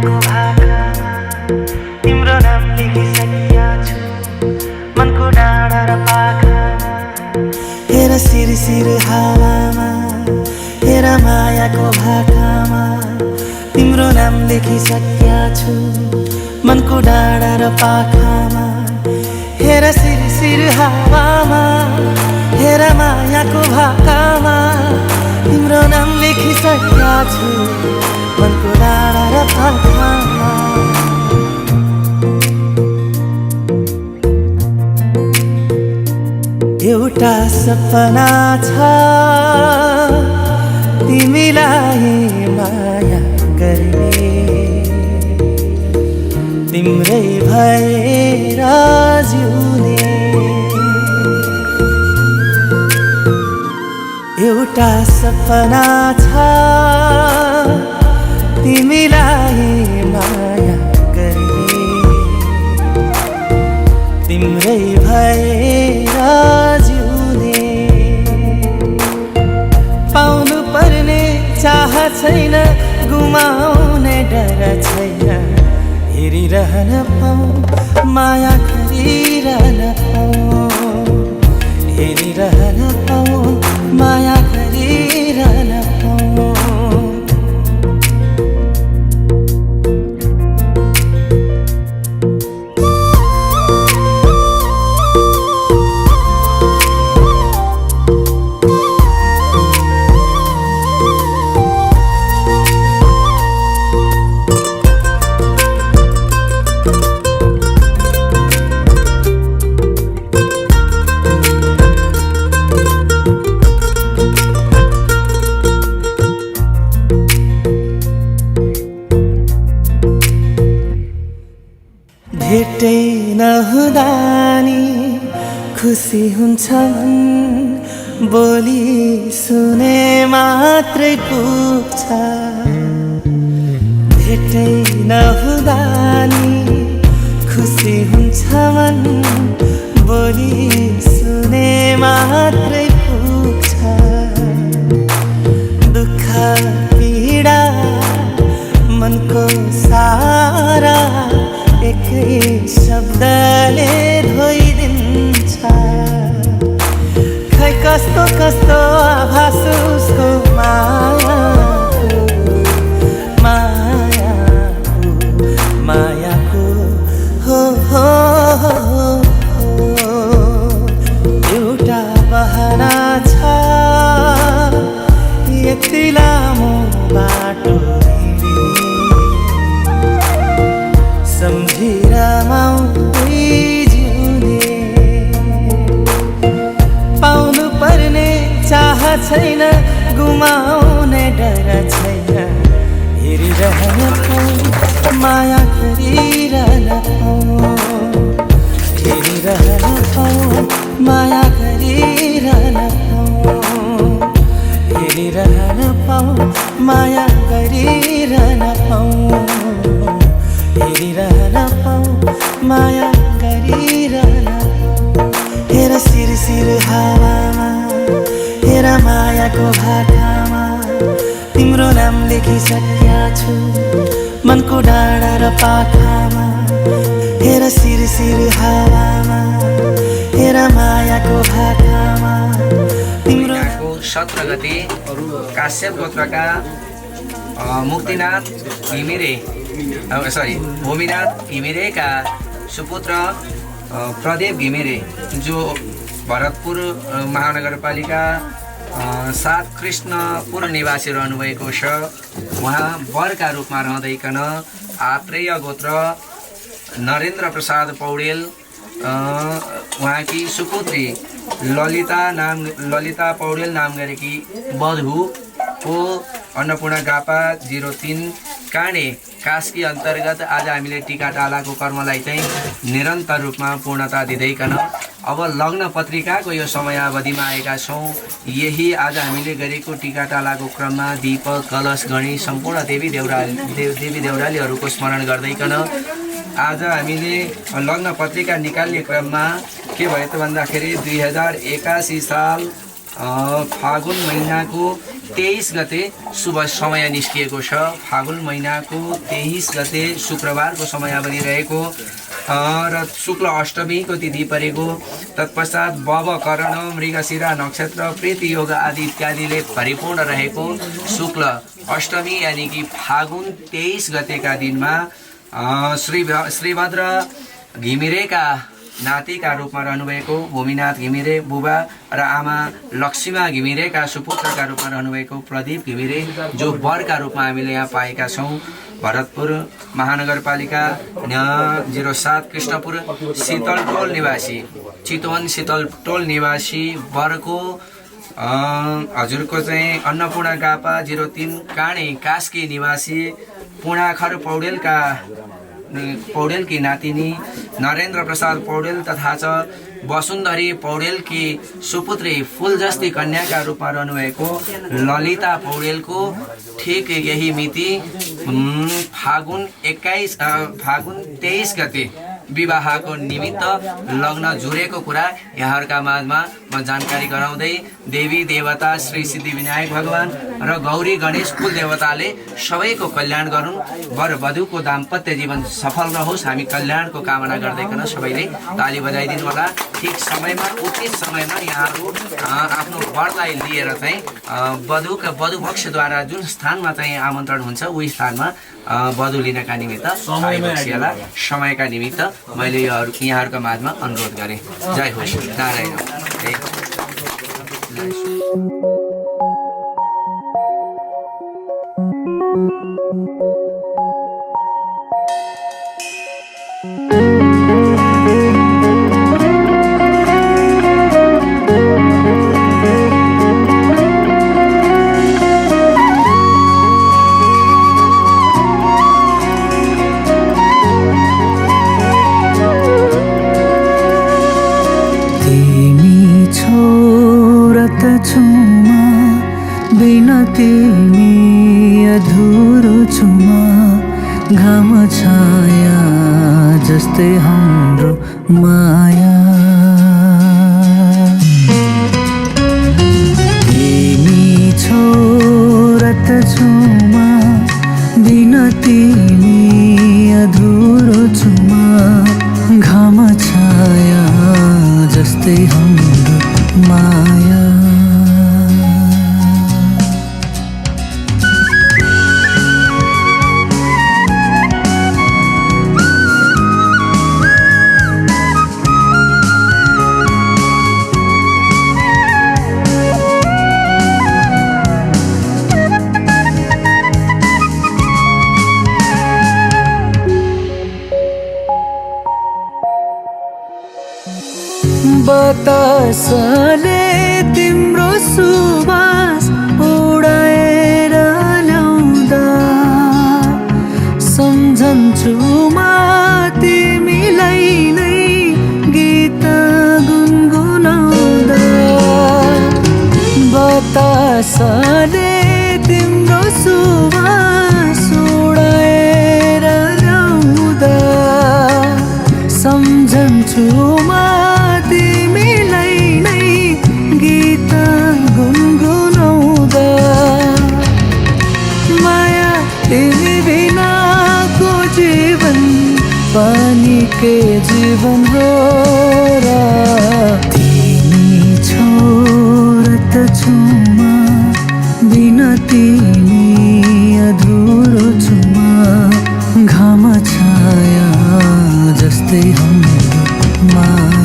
मायाको भाकामा तिम्रो नाम लेखिसकेका छु मनको डाँडा र पाखामा। हेर सिरसिर हावामा हेर मायाको भाकामा तिम्रो नाम लेखिसकेका छु मनको डाँडा र पाखामा। हेर सिरसिर हावामा हेर मायाको भाकामा तिम्रो नाम लेखिसकेका छु मनको डाँडा र पाखामा। एउटा सपना छ तिमीलाई माया गर्ने तिम्रै भएर जिउने। एउटा सपना छ तिमीलाई माया गर्ने तिम्रै भएर जिउने। पाउनु पर्ने चाह छैन गुमाउने डर छैन हेरिरहन पाऊँ माया गरिरहन पाऊँ हेरिरहन पाऊँ माया गरिरहन पाऊँ। भेटै नहुँदा नि खुसी हुन्छ मन बोली सुने मात्रै पुग्छ। भेटै नहुँदा नि खुसी हुन्छ मन बोली सुने मात्रै पुग्छ। दुःख पीडा मनको सारा एकै शब्दले धोइदिन्छ। खै कस्तो कस्तो आभास उसको मायाको मायाको मायाको हो हो हो। एउटा बहाना छ यति लामो बाटो सम्झेर माउदै जिउने। पाउनु पर्ने चाह छैन गुमाउने डर छैन हेरिरहन पाऊँ माया गरिरहन पाऊँ हेरिरहन पाऊँ माया गरिरहन पाऊँ हेरिरहन पाऊँ माया गरिरहन पाऊँ हेरिरहन पाऊँ माया गरिरहन पाऊँ। हेर सिरसिर हावामा हेर मायाको भाकामा तिम्रो नाम लेखिसकेका छु मनको डाँडा र पाखामा। हेर सिरसिर हावामा हेर मायाको भाकामा तिम्रो 17 गते काश्यप गोत्रका मुक्तिनाथ घिमिरे भूमिनाथ घिमिरेका सुपुत्र प्रदेव घिमिरे जो भरतपुर महानगरपालिका 7 कृष्णपुर निवासी रहनुभएको छ। उहाँ वरका रूपमा रहँदैकन आत्रेय गोत्र नरेन्द्र प्रसाद पौडेल उहाँकी सुपुत्री ललिता पौडेल नाम गरेकी बधुको अन्नपूर्ण गापा 03 काँडे कास्की अन्तर्गत आज हामीले टिकाटालाको कर्मलाई चाहिँ निरन्तर रूपमा पूर्णता दिँदैकन अब लग्न पत्रिकाको यो समयावधिमा आएका छौँ। यही आज हामीले गरेको टिकाटालाको क्रममा दीपक कलश गणी सम्पूर्ण देवी देउरालीहरूको स्मरण गर्दैकन आज हामीले लग्न पत्रिका निकाल्ने क्रममा के भयो त भन्दाखेरि 2081 साल फागुन महिनाको 23 गते शुभ समय निस्किएको छ। फागुन महिनाको 23 गते शुक्रबारको समय बनिरहेको र शुक्ल अष्टमीको तिथि परेको। तत्पश्चात बब कर्ण मृगशिरा नक्षत्र प्रीति योग आदि इत्यादिले परिपूर्ण रहेको शुक्ल अष्टमी यानि कि फागुन 23 गतेका दिनमा श्रीभद्र घिमिरेका नातिका रूपमा रहनुभएको भूमिनाथ घिमिरे बुबा र आमा लक्ष्मीमा घिमिरेका सुपुत्रका रूपमा रहनुभएको प्रदीप घिमिरे जो वरका रूपमा हामीले यहाँ पाएका छौँ। भरतपुर महानगरपालिका 07 कृष्णपुर शीतलटोल निवासी चितवन शीतलटोल निवासी वरको हजुरको चाहिँ अन्नपूर्ण गापा 03 काँडे कास्की निवासी पूर्णाखर पौडेलकी नातिनी नरेन्द्र प्रसाद पौडेल तथा च वसुन्धरी पौडेलकी सुपुत्री फुलजस्ती कन्याका रूपमा रहनुभएको ललिता पौडेलको ठिक यही मिति फागुन 23 गते विवाहको निमित्त लग्न जुरेको कुरा यहाँहरूका माझमा म जानकारी गराउँदै देवी देवता श्री सिद्धिविनायक भगवान र गौरी गणेश कुल देवताले सबैको कल्याण गरून्, वर वधुको दाम्पत्य जीवन सफल रहोस्। हामी कल्याणको कामना गर्दैकन सबैले ताली बजाइदिनु होला। ठिक समयमा उचित समयमा यहाँहरू आफ्नो वरलाई लिएर चाहिँ वधु पक्षद्वारा जुन स्थानमा चाहिँ आमन्त्रण हुन्छ उही स्थानमा वधु लिनका निमित्त आइबक्सिएला। समयका निमित्त मैले यहाँहरूका माझमा अनुरोध गरेँ। जय होस् नारायण। तिमी अधुरो छुमा घाम छाया जस्तै हाम्रो माया। तिमी छोरत छुमा बिना तिमी अधुरो छुमा घाम छाया जस्तै हाम्रो माया। बतासले तिम्रो सुवास उडाएर ल्याउँदा सम्झन्छु म तिमीलाई नै गीत गुनगुनाउँदा। बतासले तिम्रो सुवास उडाएर ल्याउँदा सम्झन्छु म तिमीलाई नै गीत गुनगुनाउँदा। माया तिमी बिनाको जीवन पानी के जीवन हो र। तिमी छोरत छुमा बिना तिमी अधुरो छुमा घाम छाया जस्तै हाम्रो माया।